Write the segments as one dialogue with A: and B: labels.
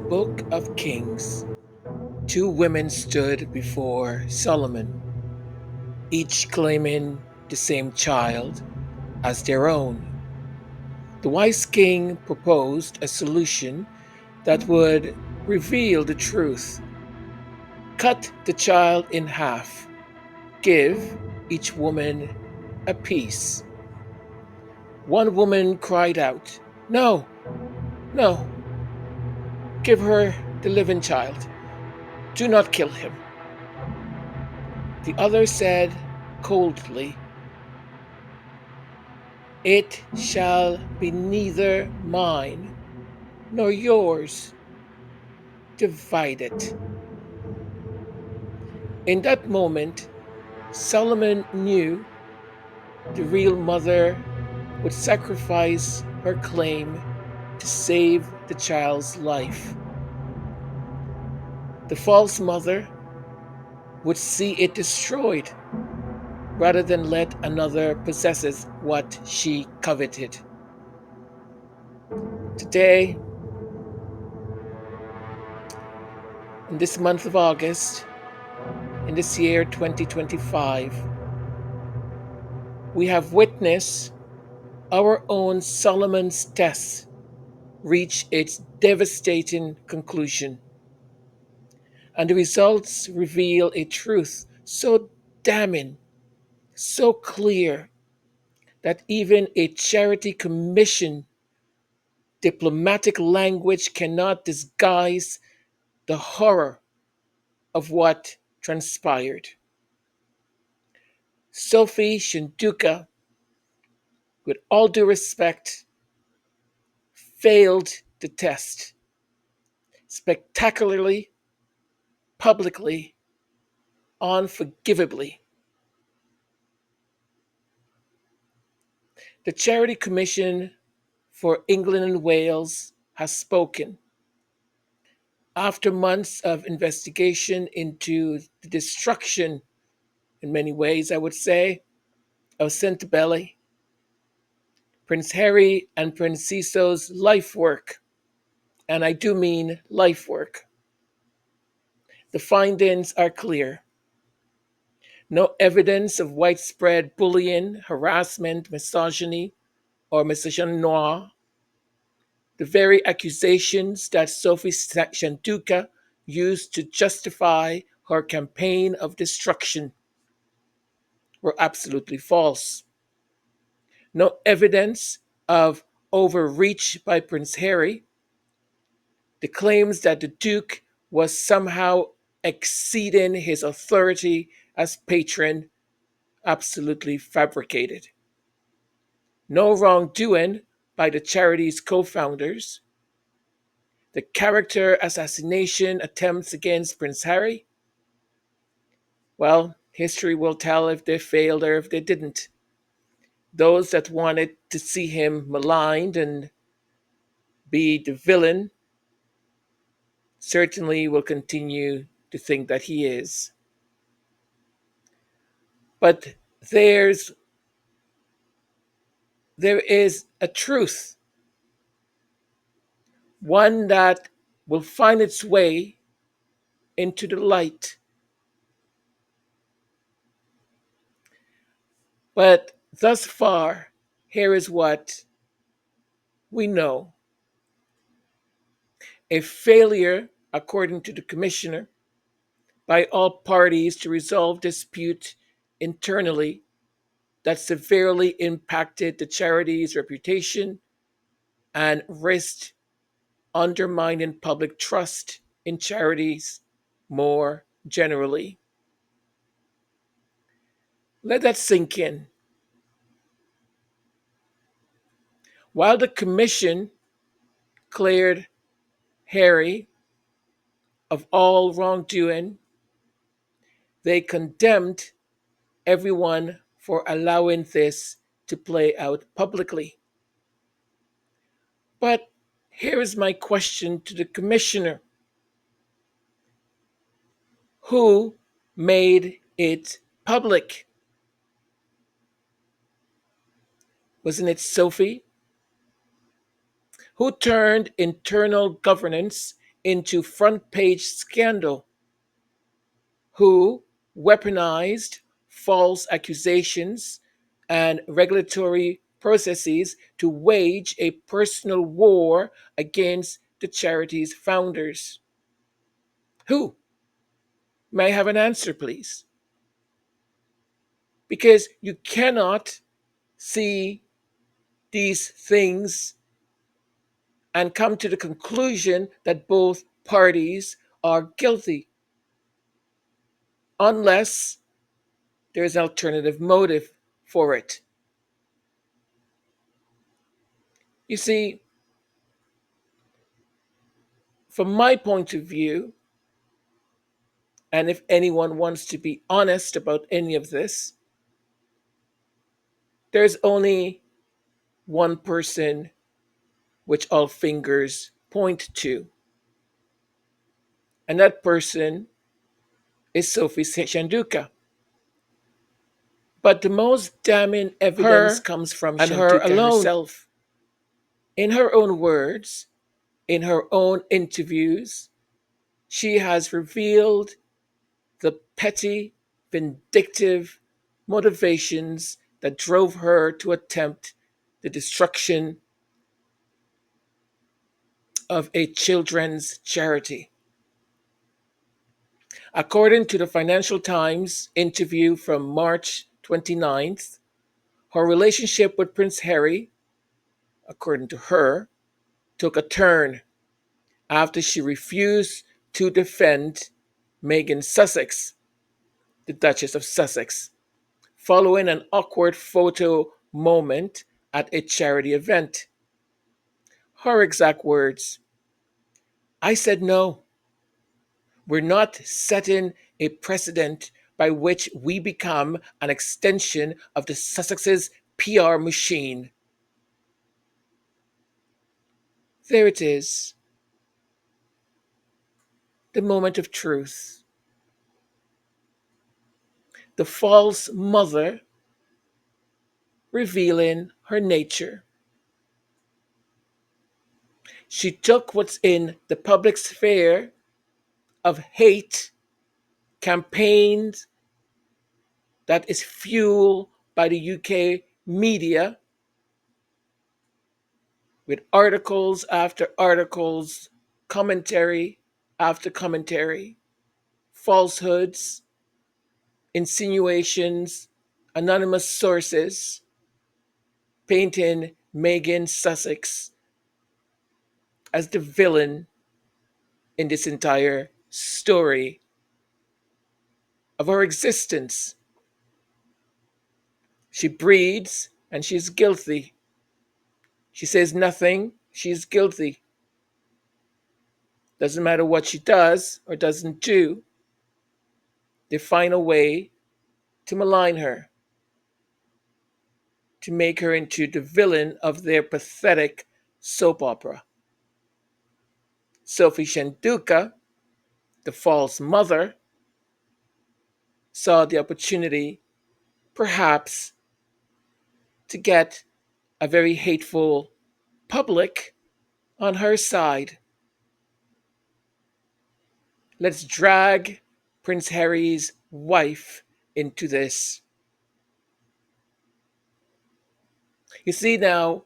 A: Book of Kings, two women stood before Solomon, each claiming the same child as their own. The wise king proposed a solution that would reveal the truth. Cut the child in half, give each woman a piece. One woman cried out, "No, no, give her the living child. Do not kill him." The other said coldly, "It shall be neither mine nor yours. Divide it." In that moment, Solomon knew the real mother would sacrifice her claim to save the child's life. The false mother would see it destroyed rather than let another possess what she coveted. Today, in this month of August, in this year 2025, we have witnessed our own Solomon's test reach its devastating conclusion, and the results reveal a truth so damning, so clear, that even a charity commission diplomatic language cannot disguise the horror of what transpired. Sophie Chandauka, with all due respect, failed the test spectacularly, publicly, unforgivably. The Charity Commission for England and Wales has spoken. After months of investigation into the destruction, in many ways, I would say, of Sentebale, Prince Harry and Prince Siso's life work, and I do mean life work, the findings are clear. No evidence of widespread bullying, harassment, misogyny, or misogynoir. The very accusations that Sophie Chandauka used to justify her campaign of destruction were absolutely false. No evidence of overreach by Prince Harry. The claims that the Duke was somehow exceeding his authority as patron, absolutely fabricated. No wrongdoing by the charity's co founders. The character assassination attempts against Prince Harry, well, history will tell if they failed or if they didn't. Those that wanted to see him maligned and be the villain certainly will continue to think that he is. But there's there is a truth, one that will find its way into the light. But thus far, here is what we know. A failure, according to the commissioner, by all parties to resolve dispute internally that severely impacted the charity's reputation and risked undermining public trust in charities more generally. Let that sink in. While the commission cleared Harry of all wrongdoing, they condemned everyone for allowing this to play out publicly. But here is my question to the commissioner: who made it public? Wasn't it Sophie? Who turned internal governance into front page scandal, who weaponized false accusations and regulatory processes to wage a personal war against the charity's founders. Who? May I have an answer, please? Because you cannot see these things and come to the conclusion that both parties are guilty unless there's an alternative motive for it. You see, from my point of view, and if anyone wants to be honest about any of this, there's only one person which all fingers point to, and that person is Sophie Chandauka. But the most damning evidence comes from and her alone. Herself. In her own words, in her own interviews, she has revealed the petty, vindictive motivations that drove her to attempt the destruction of a children's charity. According to the Financial Times interview from March 29th, her relationship with Prince Harry, according to her, took a turn after she refused to defend Meghan Sussex, the Duchess of Sussex, following an awkward photo moment at a charity event. Her exact words: "I said no. We're not setting a precedent by which we become an extension of the Sussex's PR machine." There it is, the moment of truth. The false mother revealing her nature. She took what's in the public sphere of hate campaigns that is fueled by the UK media with articles after articles, commentary after commentary, falsehoods, insinuations, anonymous sources, painting Meghan Sussex as the villain in this entire story of her existence. She breeds and she's guilty. She says nothing, she's guilty. Doesn't matter what she does or doesn't do, they find a way to malign her, to make her into the villain of their pathetic soap opera. Sophie Chandauka, the false mother, saw the opportunity, perhaps, to get a very hateful public on her side. Let's drag Prince Harry's wife into this. You see now,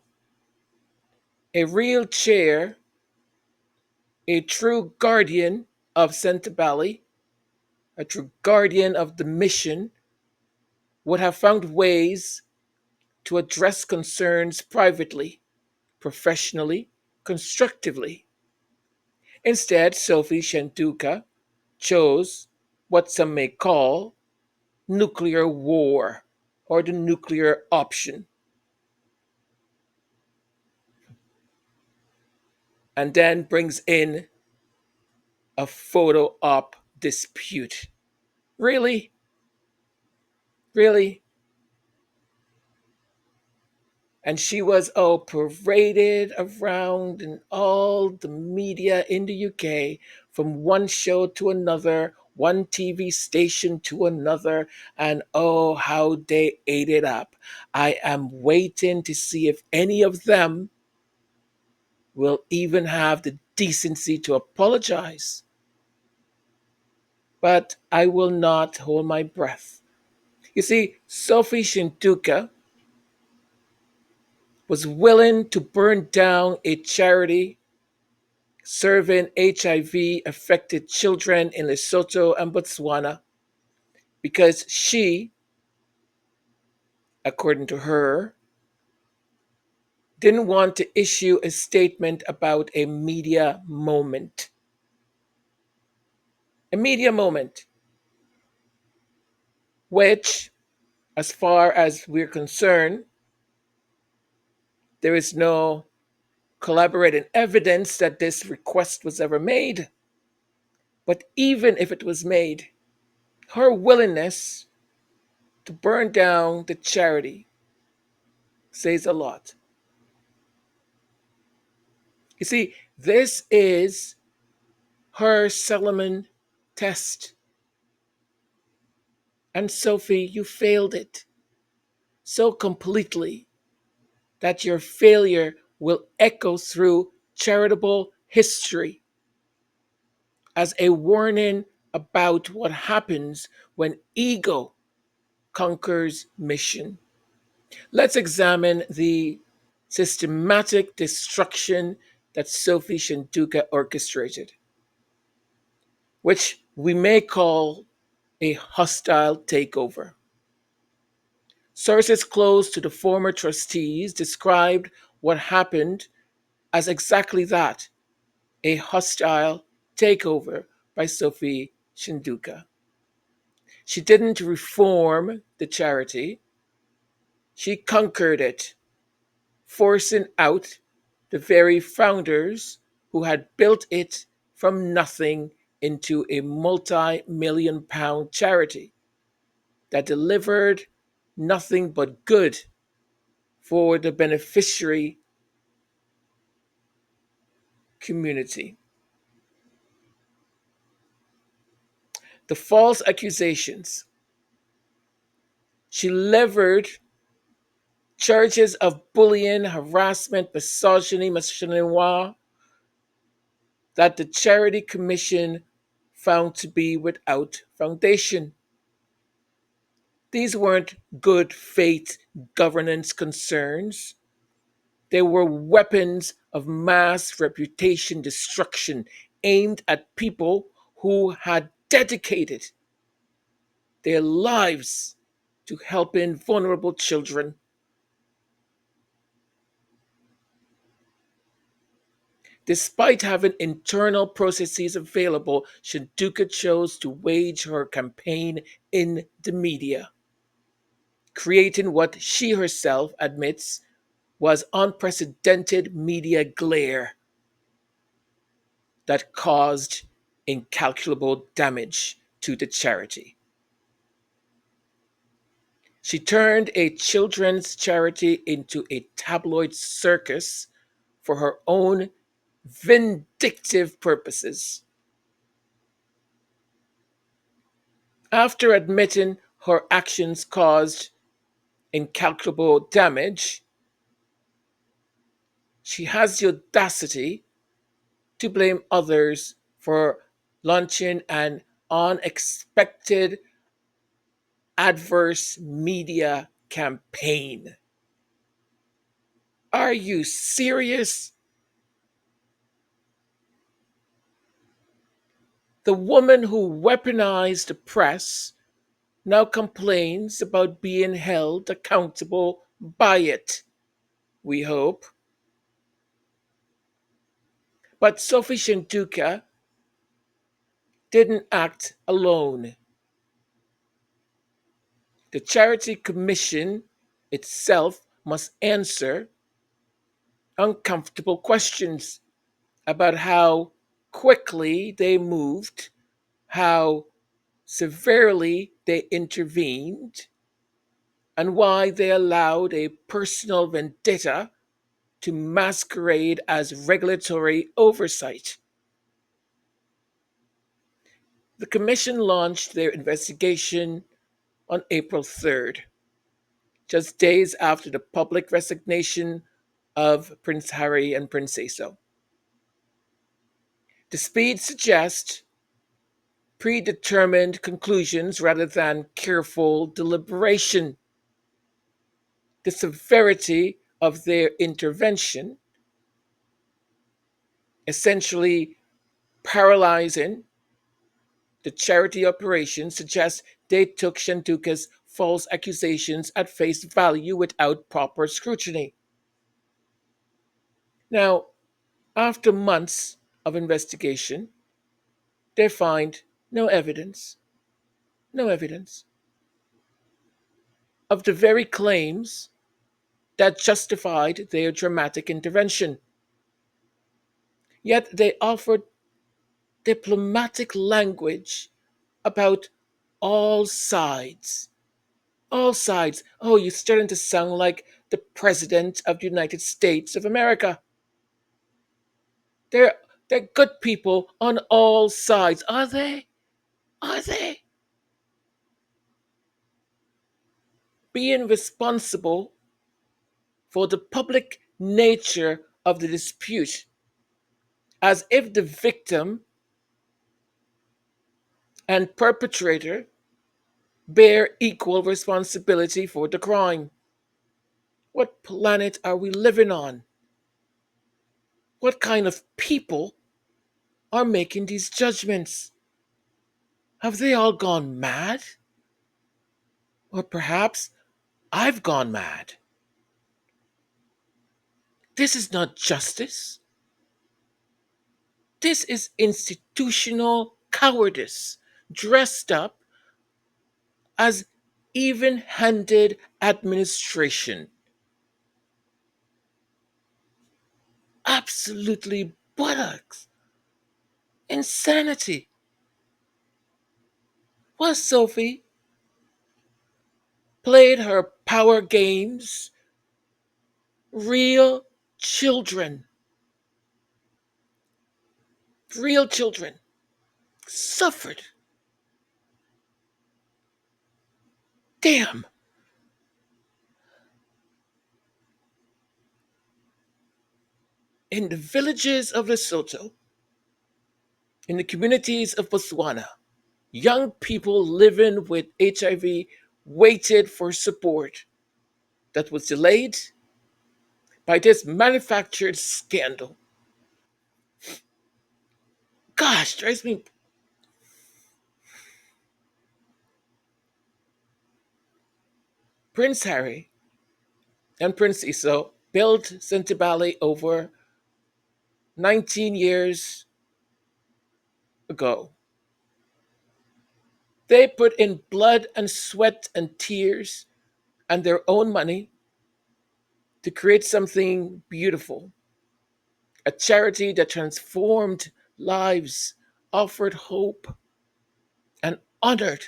A: a real chair, a true guardian of Sentebale, a true guardian of the mission, would have found ways to address concerns privately, professionally, constructively. Instead, Sophie Chandauka chose what some may call nuclear war or the nuclear option. And then brings in a photo op dispute. Really? Really? And she was paraded around in all the media in the UK, from one show to another, one TV station to another, and oh, how they ate it up. I am waiting to see if any of them will even have the decency to apologize. But I will not hold my breath. You see, Sophie Chandauka was willing to burn down a charity serving HIV affected children in Lesotho and Botswana because she, according to her, didn't want to issue a statement about a media moment. A media moment, which, as far as we're concerned, there is no corroborating evidence that this request was ever made. But even if it was made, her willingness to burn down the charity says a lot. You see, this is her Solomon test. And Sophie, you failed it so completely that your failure will echo through charitable history as a warning about what happens when ego conquers mission. Let's examine the systematic destruction that Sophie Chandauka orchestrated, which we may call a hostile takeover. Sources close to the former trustees described what happened as exactly that, a hostile takeover by Sophie Chandauka. She didn't reform the charity, she conquered it, forcing out the very founders who had built it from nothing into a multi-million-pound charity that delivered nothing but good for the beneficiary community. The false accusations. She levered charges of bullying, harassment, misogyny that the Charity Commission found to be without foundation. These weren't good faith governance concerns. They were weapons of mass reputation destruction aimed at people who had dedicated their lives to helping vulnerable children. Despite having internal processes available, Chandauka chose to wage her campaign in the media, creating what she herself admits was unprecedented media glare that caused incalculable damage to the charity. She turned a children's charity into a tabloid circus for her own vindictive purposes. After admitting her actions caused incalculable damage, she has the audacity to blame others for launching an unexpected adverse media campaign. Are you serious? The woman who weaponized the press now complains about being held accountable by it, we hope. But Sophie Chandauka didn't act alone. The Charity Commission itself must answer uncomfortable questions about how quickly they moved, how severely they intervened, and why they allowed a personal vendetta to masquerade as regulatory oversight. The Commission launched their investigation on April 3rd, just days after the public resignation of Prince Harry and Princess. The speed suggests predetermined conclusions rather than careful deliberation. The severity of their intervention, essentially paralyzing the charity operation, suggests they took Shandauka's false accusations at face value without proper scrutiny. Now, after months of investigation, they find no evidence, no evidence of the very claims that justified their dramatic intervention. Yet they offered diplomatic language about all sides. All sides. Oh, you're starting to sound like the President of the United States of America. They're, they're good people on all sides. Are they? Are they? Being responsible for the public nature of the dispute, as if the victim and perpetrator bear equal responsibility for the crime. What planet are we living on? What kind of people are making these judgments? Have they all gone mad? Or perhaps I've gone mad. This is not justice. This is institutional cowardice dressed up as even handed administration. Absolutely buttocks. Insanity. Was Sophie played her power games? Real children, real children suffered. Damn. In the villages of Lesotho, in the communities of Botswana, young people living with HIV waited for support that was delayed by this manufactured scandal. Gosh, drives me. Prince Harry and Prince Iso built Sentebale over 19 years ago. They put in blood and sweat and tears and their own money to create something beautiful, a charity that transformed lives, offered hope, and honored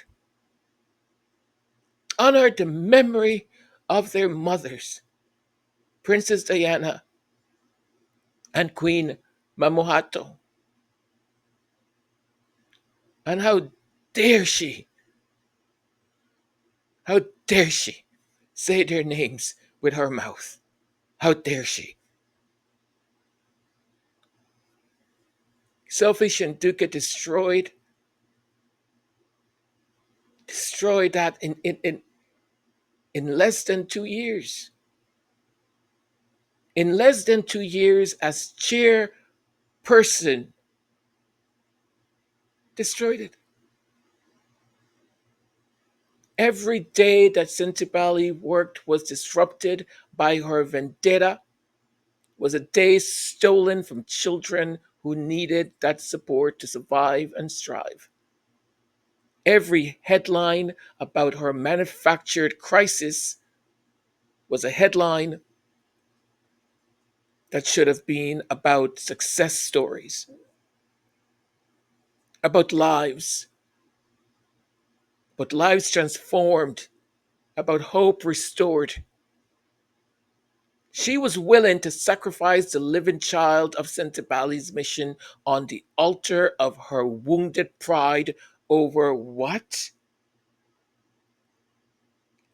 A: the memory of their mothers, Princess Diana and Queen Mamohato. And dare she, how dare she say their names with her mouth? How dare she? Sophie Chandauka destroyed that in less than 2 years. In less than 2 years, as chairperson, destroyed it. Every day that Sentebale worked was disrupted by her vendetta, was a day stolen from children who needed that support to survive and strive. Every headline about her manufactured crisis was a headline that should have been about success stories, about lives transformed, about hope restored. She was willing to sacrifice the living child of Sentebale's mission on the altar of her wounded pride over what?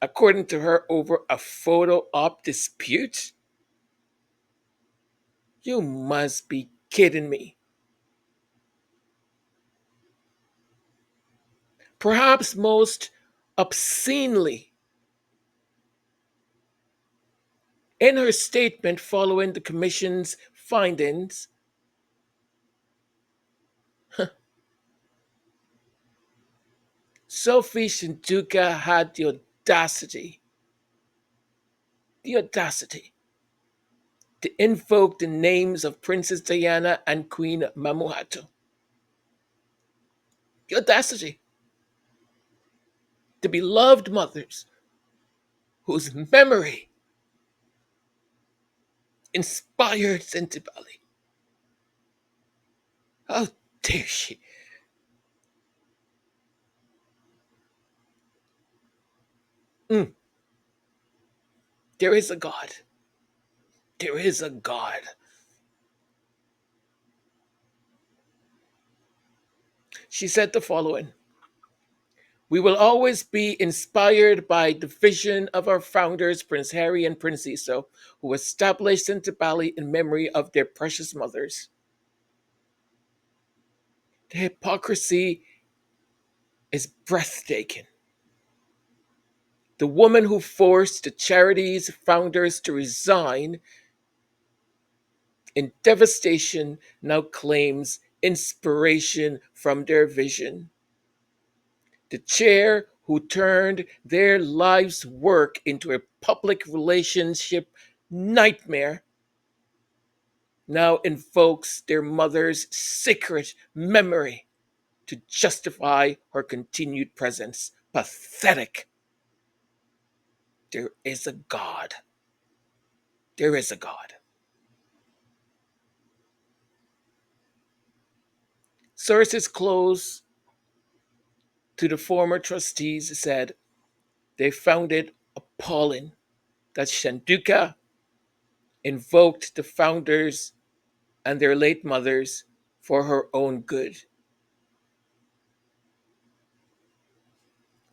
A: According to her, over a photo op dispute? You must be kidding me. Perhaps most obscenely, in her statement following the Commission's findings, Sophie Chandauka had the audacity to invoke the names of Princess Diana and Queen Mamuhato. The audacity. The beloved mothers whose memory inspired Sentebale. How dare she? Mm, there is a God. There is a God. She said the following: We will always be inspired by the vision of our founders, Prince Harry and Prince Isa, who established Sentebale in memory of their precious mothers. The hypocrisy is breathtaking. The woman who forced the charity's founders to resign in devastation now claims inspiration from their vision. The chair who turned their life's work into a public relationship nightmare now invokes their mother's secret memory to justify her continued presence. Pathetic. There is a God. There is a God. Sources close to the former trustees said they found it appalling that Chandauka invoked the founders and their late mothers for her own good.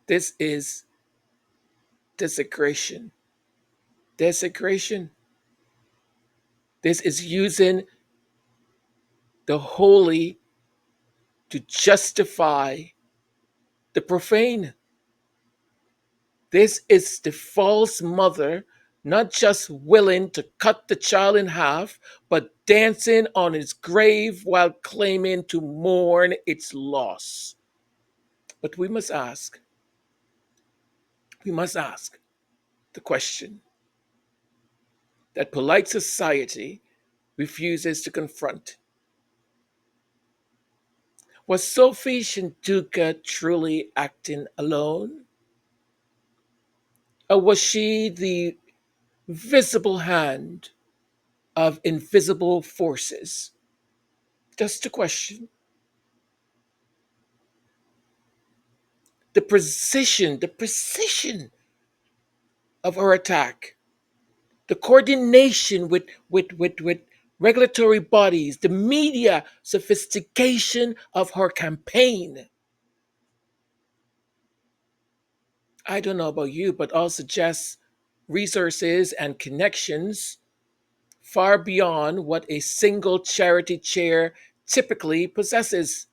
A: This is desecration. Desecration. This is using the holy to justify the profane. This is the false mother not just willing to cut the child in half, but dancing on its grave while claiming to mourn its loss. But we must ask the question that polite society refuses to confront. Was Sophie Chandauka truly acting alone? Or was she the visible hand of invisible forces? Just a question. The precision of her attack, the coordination with regulatory bodies, the media sophistication of her campaign. I don't know about you, but all suggests resources and connections far beyond what a single charity chair typically possesses.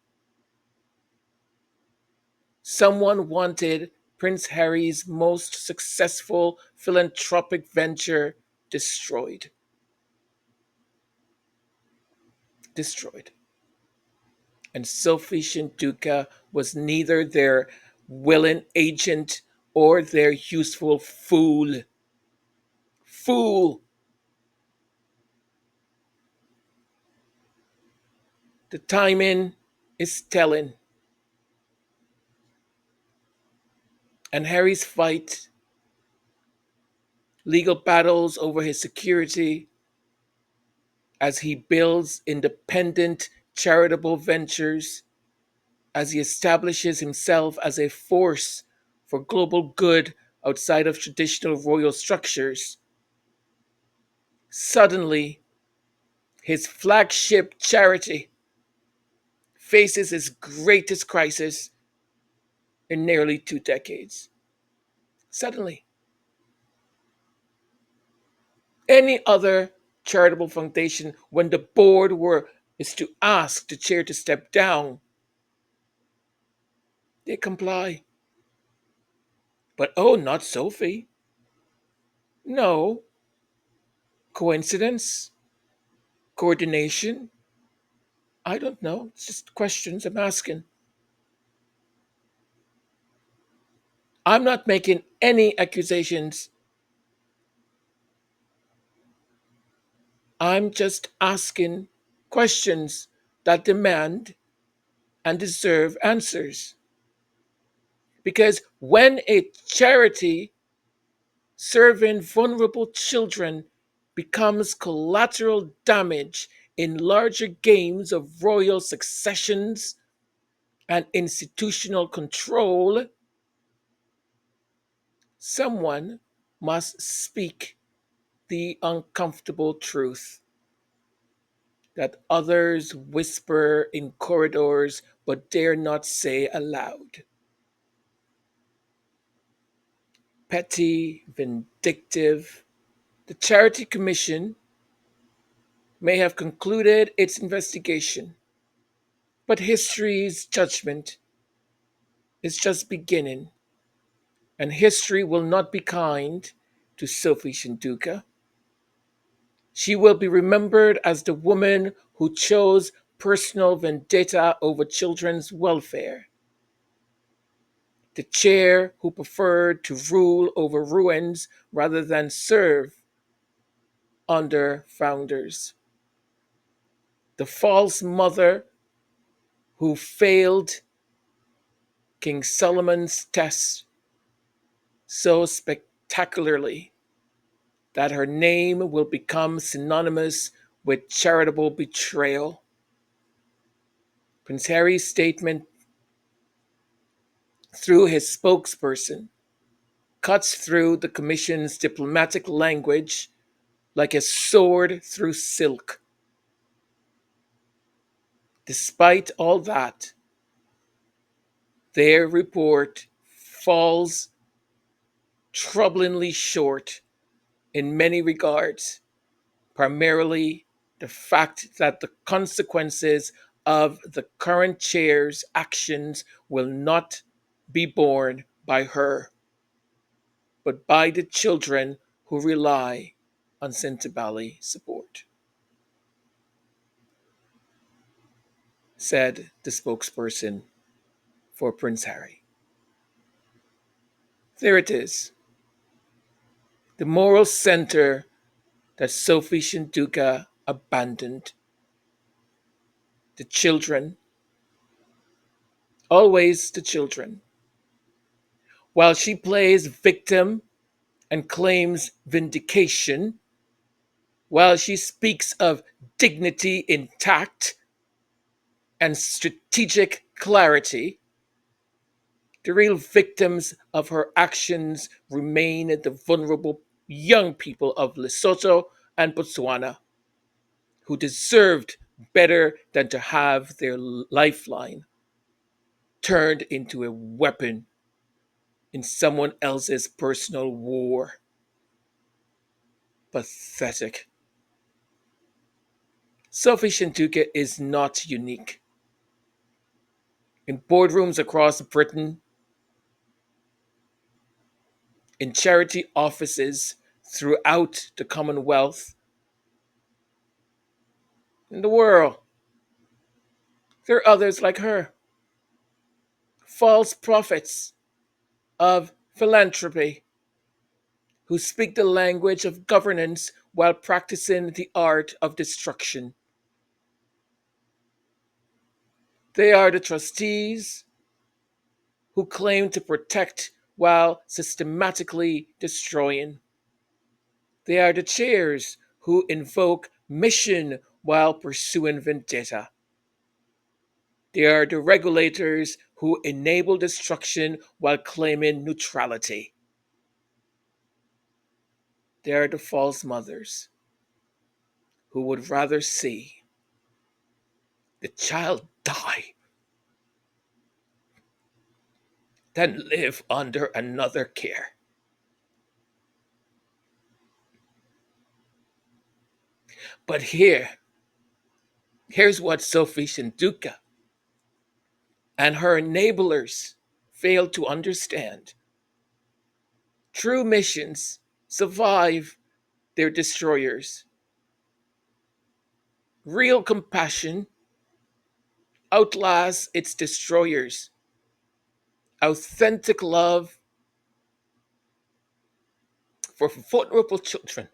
A: Someone wanted Prince Harry's most successful philanthropic venture destroyed. Destroyed. And Sophie Chandauka was neither their willing agent or their useful fool. Fool! The timing is telling. And Harry's fight, legal battles over his security as he builds independent charitable ventures, as he establishes himself as a force for global good outside of traditional royal structures. Suddenly, his flagship charity faces its greatest crisis in nearly 2 decades. Suddenly, any other charitable foundation, when the board is to ask the chair to step down, They comply. But oh, not Sophie. No. Coincidence? Coordination? I don't know. It's just questions I'm asking. I'm not making any accusations. I'm just asking questions that demand and deserve answers. Because when a charity serving vulnerable children becomes collateral damage in larger games of royal successions and institutional control, someone must speak the uncomfortable truth that others whisper in corridors but dare not say aloud. Petty, vindictive, the Charity Commission may have concluded its investigation, but history's judgment is just beginning, and history will not be kind to Sophie Chandauka. She will be remembered as the woman who chose personal vendetta over children's welfare, the chair who preferred to rule over ruins rather than serve under founders, the false mother who failed King Solomon's test so spectacularly that her name will become synonymous with charitable betrayal. Prince Harry's statement through his spokesperson cuts through the Commission's diplomatic language like a sword through silk. Despite all that, their report falls troublingly short in many regards, primarily the fact that the consequences of the current chair's actions will not be borne by her, but by the children who rely on Sentebale support, said the spokesperson for Prince Harry. There it is, the moral center that Sophie Chandauka abandoned. The children, always the children. While she plays victim and claims vindication, while she speaks of dignity intact and strategic clarity, the real victims of her actions remain the vulnerable young people of Lesotho and Botswana, who deserved better than to have their lifeline turned into a weapon in someone else's personal war. Pathetic. Sophie Chandauka is not unique. In boardrooms across Britain, in charity offices throughout the Commonwealth, in the world, there are others like her, false prophets of philanthropy who speak the language of governance while practicing the art of destruction. They are the trustees who claim to protect while systematically destroying. They are the chairs who invoke mission while pursuing vendetta. They are the regulators who enable destruction while claiming neutrality. They are the false mothers who would rather see the child die than live under another care. But here's what Sophie Chandauka and her enablers fail to understand. True missions survive their destroyers. Real compassion outlasts its destroyers. Authentic love for vulnerable children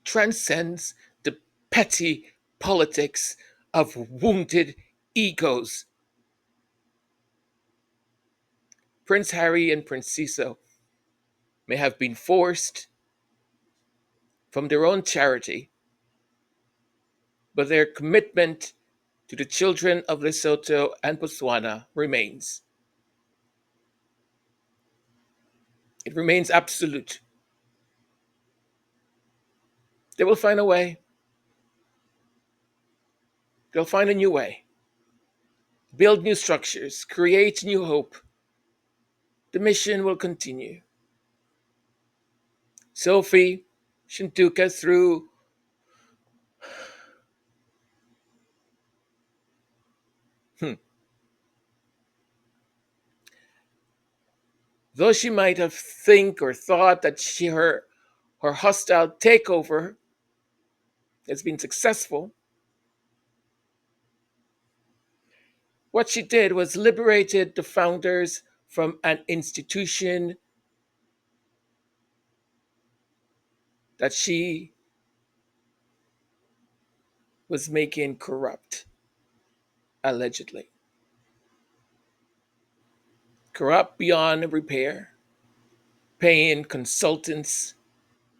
A: transcends the petty politics of wounded egos. Prince Harry and Princess may have been forced from their own charity, but their commitment to the children of Lesotho and Botswana remains. It remains absolute. They will find a way. They'll find a new way. Build new structures, create new hope. The mission will continue. Sophie Chandauka, though she might have think or thought that her hostile takeover has been successful, what she did was liberated the founders from an institution that she was making corrupt, allegedly. Corrupt beyond repair, paying consultants,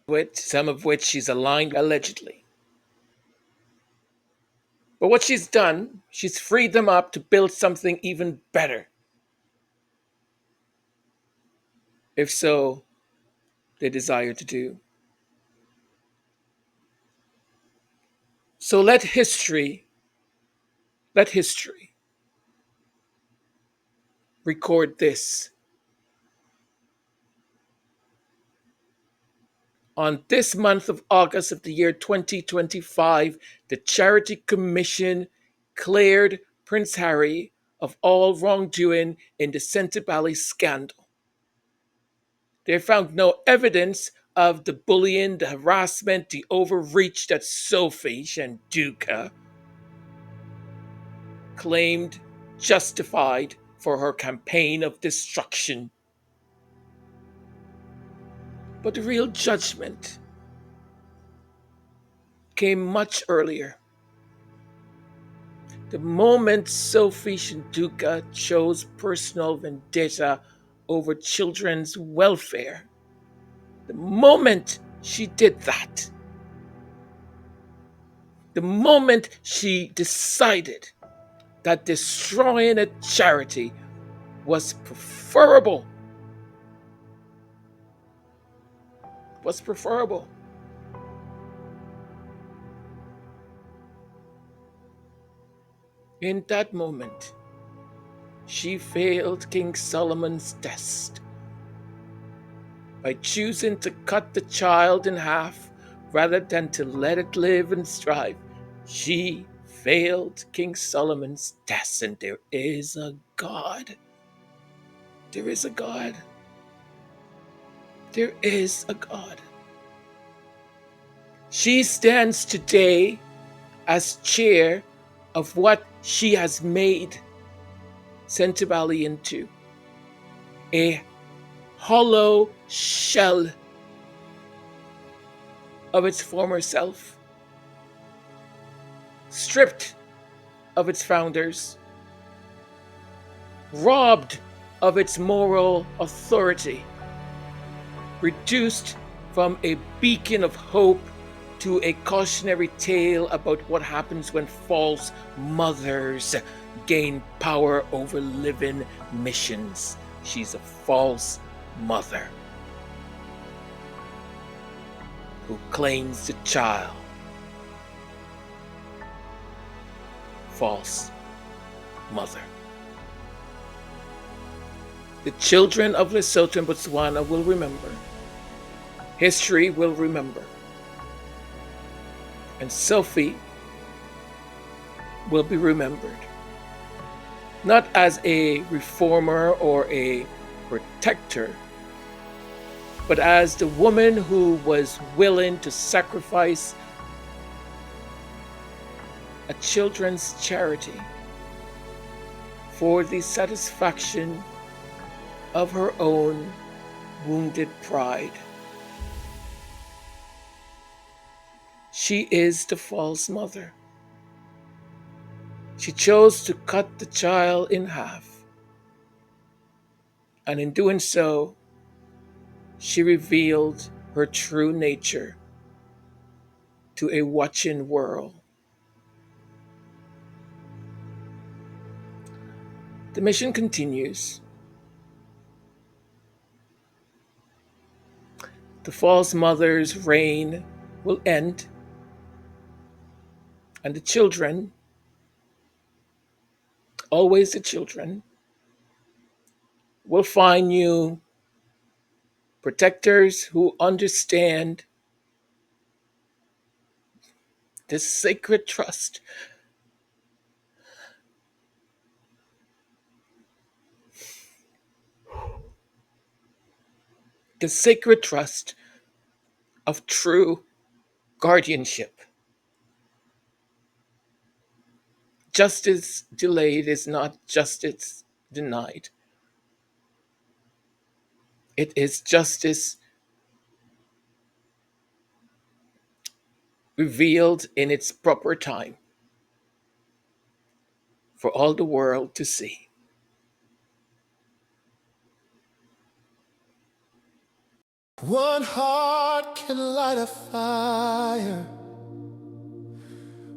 A: with some of which she's aligned allegedly. But what she's done, she's freed them up to build something even better. If so, they desire to do. So let history record this. On this month of August of the year 2025, the Charity Commission cleared Prince Harry of all wrongdoing in the Sentebale scandal. They found no evidence of the bullying, the harassment, the overreach that Sophie Chandauka claimed justified for her campaign of destruction. But the real judgment came much earlier. The moment Sophie Chandauka chose personal vendetta over children's welfare, the moment she did that, the moment she decided that destroying a charity was preferable, in that moment, she failed King Solomon's test by choosing to cut the child in half rather than to let it live and strive. She failed King Solomon's test, and there is a God. There is a God. There is a God. She stands today as chair of what she has made Sentebale into, a hollow shell of its former self, stripped of its founders, robbed of its moral authority, reduced from a beacon of hope to a cautionary tale about what happens when false mothers gain power over living missions. She's a false mother who claims the child. False mother. The children of Lesotho and Botswana will remember. History will remember. And Sophie will be remembered, not as a reformer or a protector, but as the woman who was willing to sacrifice a children's charity for the satisfaction of her own wounded pride. She is the false mother. She chose to cut the child in half, and in doing so, she revealed her true nature to a watching world. The mission continues. The false mother's reign will end, and the children, always the children, will find new protectors who understand this sacred trust of true guardianship. Justice delayed is not justice denied. It is justice revealed in its proper time for all the world to see.
B: One heart can light a fire.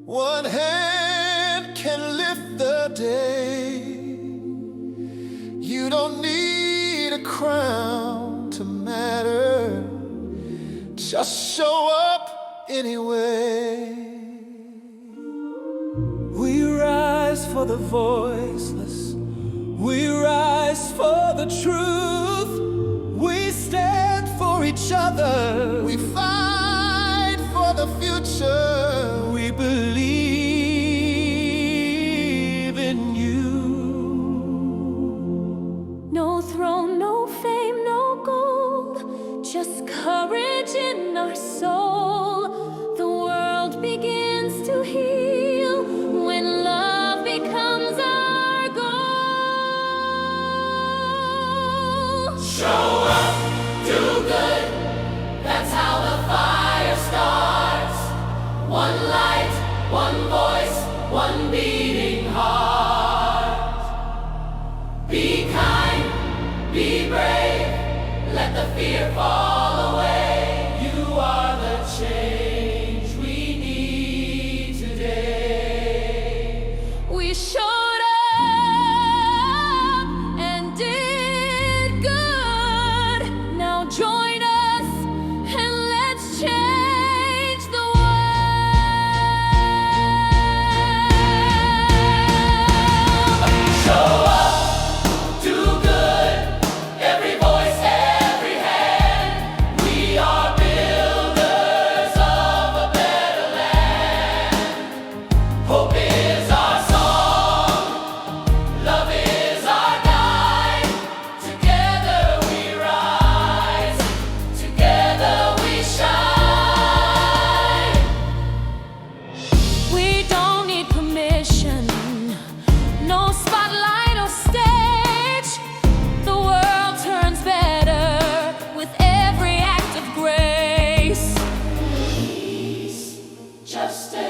B: One hand can lift the day. You don't need a crown to matter. Just show up anyway. We rise for the voiceless. We rise for the truth. We stand for each other. We fight for the future. We believe in you.
C: No throne, no fame, no gold, just courage in our soul. The world begins to heal when love becomes our goal.
D: Show up, do good, that's how the fire starts. One light, one voice, one beating heart. Be kind, be brave, let the fear fall away. You are the change we need today.
C: We showed up and did good. Now join us and let's change the world.
D: Show up, do good, every voice, every hand. We are builders of a better land. Hope is our song, love is our guide. Together we rise, together we shine.
C: We don't need permission, no spotlight or stage. The world turns better with every act of grace.
D: Peace, justice.